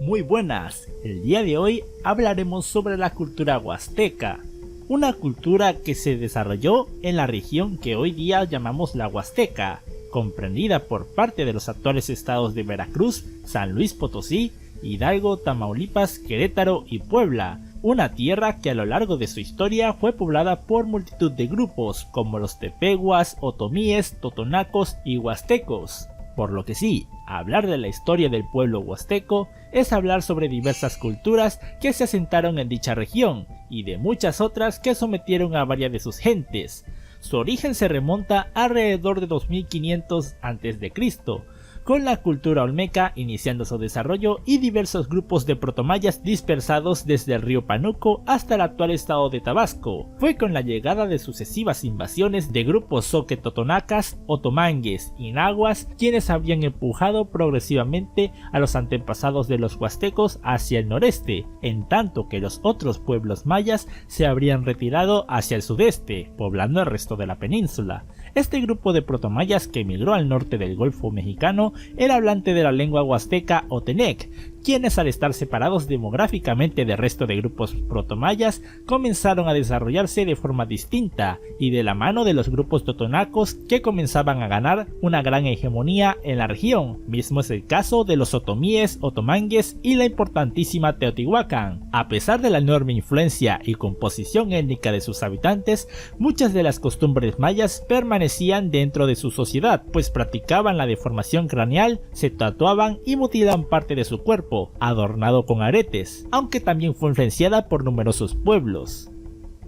Muy buenas, el día de hoy hablaremos sobre la cultura huasteca, una cultura que se desarrolló en la región que hoy día llamamos la Huasteca, comprendida por parte de los actuales estados de Veracruz, San Luis Potosí, Hidalgo, Tamaulipas, Querétaro y Puebla, una tierra que a lo largo de su historia fue poblada por multitud de grupos como los tepehuas, otomíes, totonacos y huastecos. Por lo que sí, hablar de la historia del pueblo huasteco es hablar sobre diversas culturas que se asentaron en dicha región y de muchas otras que sometieron a varias de sus gentes. Su origen se remonta alrededor de 2500 a.C., con la cultura olmeca iniciando su desarrollo y diversos grupos de protomayas dispersados desde el río Pánuco hasta el actual estado de Tabasco. Fue con la llegada de sucesivas invasiones de grupos soque-totonacas, otomangues y nahuas quienes habían empujado progresivamente a los antepasados de los huastecos hacia el noreste, en tanto que los otros pueblos mayas se habrían retirado hacia el sudeste, poblando el resto de la península. Este grupo de protomayas que emigró al norte del Golfo Mexicano era hablante de la lengua huasteca o tenec, quienes al estar separados demográficamente del resto de grupos protomayas comenzaron a desarrollarse de forma distinta y de la mano de los grupos totonacos que comenzaban a ganar una gran hegemonía en la región. Mismo es el caso de los otomíes, otomangues y la importantísima Teotihuacán. A pesar de la enorme influencia y composición étnica de sus habitantes, muchas de las costumbres mayas permanecían dentro de su sociedad, pues practicaban la deformación craneal, se tatuaban y mutilaban parte de su cuerpo, adornado con aretes, aunque también fue influenciada por numerosos pueblos.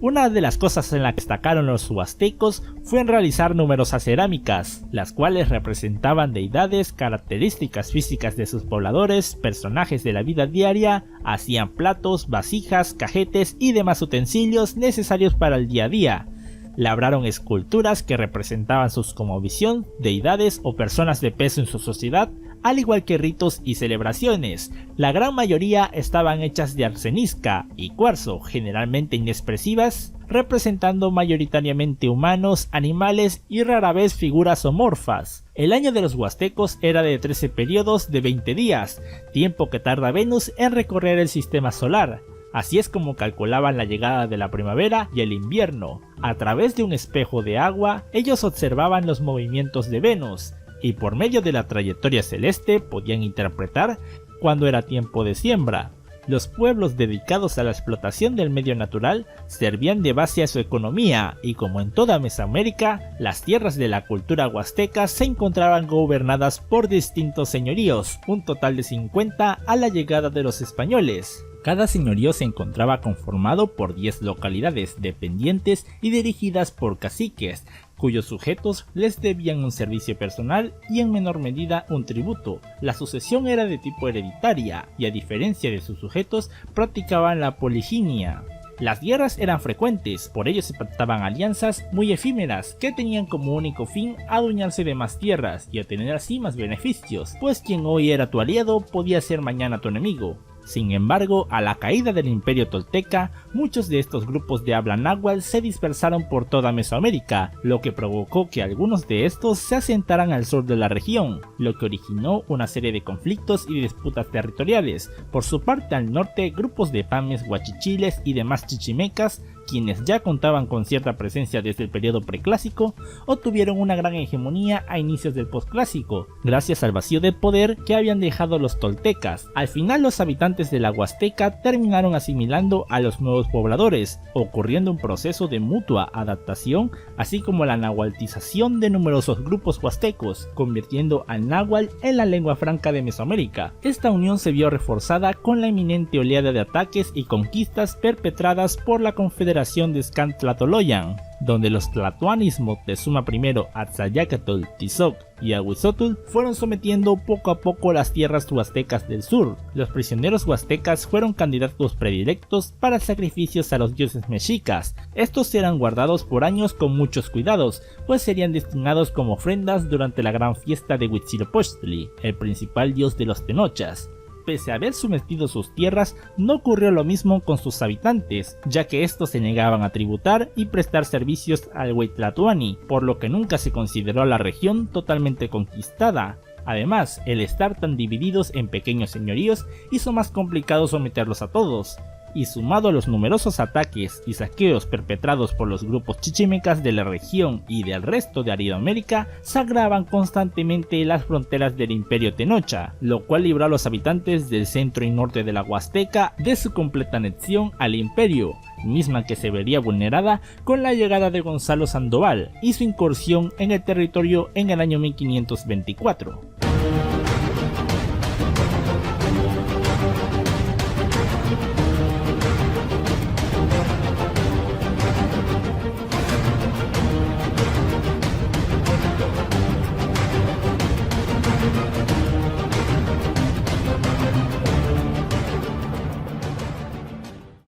Una de las cosas en las que destacaron los huastecos fue en realizar numerosas cerámicas, las cuales representaban deidades, características físicas de sus pobladores, personajes de la vida diaria, hacían platos, vasijas, cajetes y demás utensilios necesarios para el día a día. Labraron esculturas que representaban sus cosmovisión, deidades o personas de peso en su sociedad, al igual que ritos y celebraciones. La gran mayoría estaban hechas de arenisca y cuarzo, generalmente inexpresivas, representando mayoritariamente humanos, animales y rara vez figuras zoomorfas. El año de los huastecos era de 13 periodos de 20 días, tiempo que tarda Venus en recorrer el sistema solar. Así es como calculaban la llegada de la primavera y el invierno. A través de un espejo de agua, ellos observaban los movimientos de Venus, y por medio de la trayectoria celeste podían interpretar cuándo era tiempo de siembra. Los pueblos dedicados a la explotación del medio natural servían de base a su economía, y como en toda Mesoamérica, las tierras de la cultura huasteca se encontraban gobernadas por distintos señoríos, un total de 50 a la llegada de los españoles. Cada señorío se encontraba conformado por 10 localidades dependientes y dirigidas por caciques, cuyos sujetos les debían un servicio personal y en menor medida un tributo. La sucesión era de tipo hereditaria y a diferencia de sus sujetos practicaban la poliginia. Las guerras eran frecuentes, por ello se pactaban alianzas muy efímeras que tenían como único fin adueñarse de más tierras y obtener así más beneficios, pues quien hoy era tu aliado podía ser mañana tu enemigo. Sin embargo, a la caída del imperio tolteca, muchos de estos grupos de habla náhuatl se dispersaron por toda Mesoamérica, lo que provocó que algunos de estos se asentaran al sur de la región, lo que originó una serie de conflictos y disputas territoriales. Por su parte al norte, grupos de pames, huachichiles y demás chichimecas, quienes ya contaban con cierta presencia desde el periodo preclásico, obtuvieron una gran hegemonía a inicios del posclásico, gracias al vacío de poder que habían dejado los toltecas. Al final los habitantes de la Huasteca terminaron asimilando a los nuevos pobladores, ocurriendo un proceso de mutua adaptación, así como la nahualtización de numerosos grupos huastecos, convirtiendo al náhuatl en la lengua franca de Mesoamérica. Esta unión se vio reforzada con la inminente oleada de ataques y conquistas perpetradas por la Confederación de Xcantlatoloyan, donde los tlatoanis Moctezuma I, Atzayacatl, Tizoc y Ahuizotl fueron sometiendo poco a poco las tierras huastecas del sur. Los prisioneros huastecas fueron candidatos predilectos para sacrificios a los dioses mexicas. Estos eran guardados por años con muchos cuidados, pues serían destinados como ofrendas durante la gran fiesta de Huitzilopochtli, el principal dios de los tenochas. Pese a haber sometido sus tierras, no ocurrió lo mismo con sus habitantes, ya que estos se negaban a tributar y prestar servicios al Huaytlatoani, por lo que nunca se consideró a la región totalmente conquistada. Además, el estar tan divididos en pequeños señoríos hizo más complicado someterlos a todos, y sumado a los numerosos ataques y saqueos perpetrados por los grupos chichimecas de la región y del resto de Aridoamérica, se agravan constantemente las fronteras del Imperio Tenochtitlan, lo cual libró a los habitantes del centro y norte de la Huasteca de su completa anexión al imperio, misma que se vería vulnerada con la llegada de Gonzalo Sandoval y su incursión en el territorio en el año 1524.